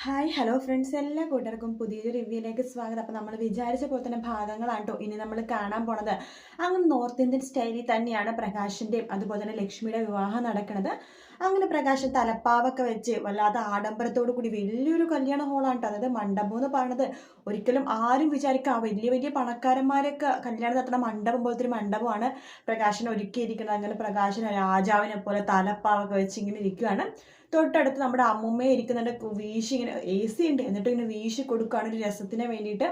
Hi hello friends, എല്ലാ കൂട്ടർക്കും പുതിയൊരു റിവ്യൂയിലേക്ക് സ്വാഗതം. അപ്പോൾ നമ്മൾ വിചാരിച്ച പോലെ തന്നെ ഭാഗങ്ങളാണ് കേട്ടോ ഇനി നമ്മൾ കാണാൻ പോണത്. അങ്ങനെ നോർത്ത് ഇന്ത്യൻ സ്റ്റൈലിൽ തന്നെയാണ് പ്രകാശിൻ്റെയും അതുപോലെ തന്നെ ലക്ഷ്മിയുടെ വിവാഹം നടക്കുന്നത്. അങ്ങനെ പ്രകാശൻ തലപ്പാവൊക്കെ വെച്ച് വല്ലാതെ ആഡംബരത്തോടു കൂടി വലിയൊരു കല്യാണ ഹോളാണ് കേട്ടോ. അതായത് മണ്ഡപം എന്ന് പറയുന്നത് ഒരിക്കലും ആരും വിചാരിക്കാം വലിയ വലിയ പണക്കാരന്മാരൊക്കെ കല്യാണം നടത്തുന്ന മണ്ഡപം പോലത്തെ ഒരു മണ്ഡപമാണ് പ്രകാശൻ ഒരുക്കിയിരിക്കുന്നത്. അങ്ങനെ പ്രകാശൻ രാജാവിനെ പോലെ തലപ്പാവൊക്കെ വെച്ച് ഇങ്ങനെ ഇരിക്കുകയാണ്. തൊട്ടടുത്ത് നമ്മുടെ അമ്മുമ്മയെ ഇരിക്കുന്നുണ്ട്. വീശി ഇങ്ങനെ AC ഉണ്ട്, എന്നിട്ട് ഇങ്ങനെ വീശി കൊടുക്കുകയാണ് ഒരു രസത്തിന് വേണ്ടിയിട്ട്.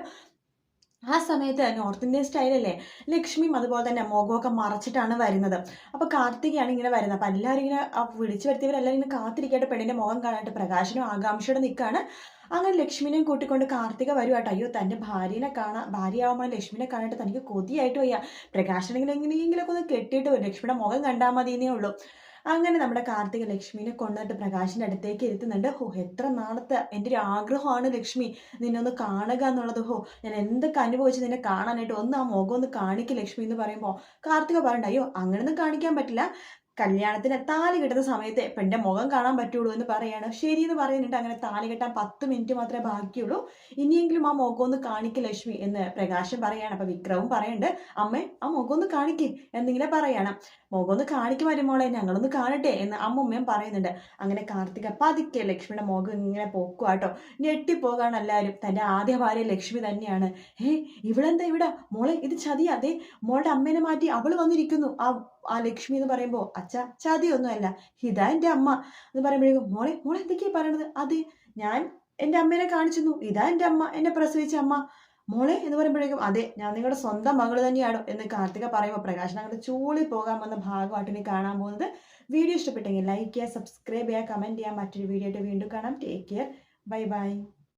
ആ സമയത്ത് നോർത്ത് ഇന്ത്യൻ സ്റ്റൈലല്ലേ, ലക്ഷ്മിയും അതുപോലെ തന്നെ മുഖമൊക്കെ മറച്ചിട്ടാണ് വരുന്നത്. അപ്പോൾ കാർത്തികയാണ് ഇങ്ങനെ വരുന്നത്. അപ്പോൾ എല്ലാവരും ഇങ്ങനെ വിളിച്ചു വരുത്തിയവരെല്ലാവരും ഇങ്ങനെ കാത്തിരിക്കട്ടെ പെണ്ണിൻ്റെ മുഖം കാണാനായിട്ട്. പ്രകാശനും ആകാംക്ഷയോടെ നിൽക്കുകയാണ്. അങ്ങനെ ലക്ഷ്മിനെയും കൂട്ടിക്കൊണ്ട് കാർത്തിക വരുവാട്ടോ. അയ്യോ, തൻ്റെ ഭാര്യയാവുമ്പോൾ ലക്ഷ്മിനെ കാണാനായിട്ട് തനിക്ക് കൊതിയായിട്ട് വയ്യ. പ്രകാശനെങ്കിലും എങ്ങനെയെങ്കിലുമൊക്കെ ഒന്ന് കെട്ടിയിട്ട് വരും, ലക്ഷ്മിയുടെ മുഖം കണ്ടാൽ മതിയെന്നേ ഉള്ളൂ. അങ്ങനെ നമ്മുടെ കാർത്തിക ലക്ഷ്മിനെ കൊണ്ടുവന്നിട്ട് പ്രകാശിൻ്റെ അടുത്തേക്ക് ഇരുത്തുന്നുണ്ട്. എത്ര നാളത്തെ എൻ്റെ ഒരു ആഗ്രഹമാണ് ലക്ഷ്മി, നിന്നെ ഒന്ന് കാണുക എന്നുള്ളത്. ഞാൻ എന്തൊക്കെ അനുഭവിച്ച് നിന്നെ കാണാനായിട്ട്, ഒന്ന് ആ മുഖം ഒന്ന് കാണിക്കുക ലക്ഷ്മി എന്ന് പറയുമ്പോൾ കാർത്തിക പറയണ്ട, അയ്യോ അങ്ങനെയൊന്നും കാണിക്കാൻ പറ്റില്ല, കല്യാണത്തിന് താലി കെട്ടുന്ന സമയത്ത് പെണ്ണിന്റെ മുഖം കാണാൻ പറ്റുള്ളൂ എന്ന് പറയാണ്. ശരി എന്ന് പറയുന്നുണ്ട്. അങ്ങനെ താലി കെട്ടാൻ 10 മിനിറ്റ് മാത്രമേ ബാക്കിയുള്ളൂ, ഇനിയെങ്കിലും ആ മുഖം ഒന്ന് കാണിക്ക് ലക്ഷ്മി എന്ന് പ്രകാശൻ പറയാണ്. അപ്പൊ വിക്രവും പറയുന്നുണ്ട്, അമ്മേ ആ മുഖം ഒന്ന് കാണിക്ക് എന്നിങ്ങനെ പറയണം. മുഖം ഒന്ന് കാണിക്ക് വരുമോളെ, ഞങ്ങളൊന്ന് കാണട്ടെ എന്ന് അമ്മുമ്മയും പറയുന്നുണ്ട്. അങ്ങനെ കാർത്തിക പതുക്കെ ലക്ഷ്മിയുടെ മുഖം ഇങ്ങനെ പൊക്കുവാട്ടോ. ഞെട്ടിപ്പോകാണ് എല്ലാവരും. തൻ്റെ ആദ്യ ഭാര്യ ലക്ഷ്മി തന്നെയാണ്. ഇവളെന്താ ഇവിടെ മോളെ, ഇത് ചതിയാ, അതെ മോളുടെ അമ്മേനെ മാറ്റി അവള് വന്നിരിക്കുന്നു. ആ ലക്ഷ്മി എന്ന് പറയുമ്പോൾ, അച്ഛ ചതിയൊന്നുമല്ല, ഇതാ എൻ്റെ അമ്മ എന്ന് പറയുമ്പോഴേക്കും, മോളെ മോളെ എന്തൊക്കെയാ പറയണത്? അതെ, ഞാൻ എൻ്റെ അമ്മേനെ കാണിച്ചിരുന്നു, ഇതാ എൻ്റെ അമ്മ, എന്നെ പ്രസവിച്ച അമ്മ. മോളെ എന്ന് പറയുമ്പോഴേക്കും, അതെ ഞാൻ നിങ്ങളുടെ സ്വന്തം മകള് തന്നെയാണോ എന്ന് കാർത്തിക പറയുമ്പോൾ പ്രകാശൻ അങ്ങോട്ട് ചൂളി പോകാൻ വന്ന ഭാഗമായിട്ട് ഇനി കാണാൻ പോകുന്നത്. വീഡിയോ ഇഷ്ടപ്പെട്ടെങ്കിൽ ലൈക്ക് ചെയ്യുക, സബ്സ്ക്രൈബ് ചെയ്യുക, കമൻറ്റ് ചെയ്യുക. മറ്റൊരു വീഡിയോ ആയിട്ട് വീണ്ടും കാണാം. Take care, bye bye.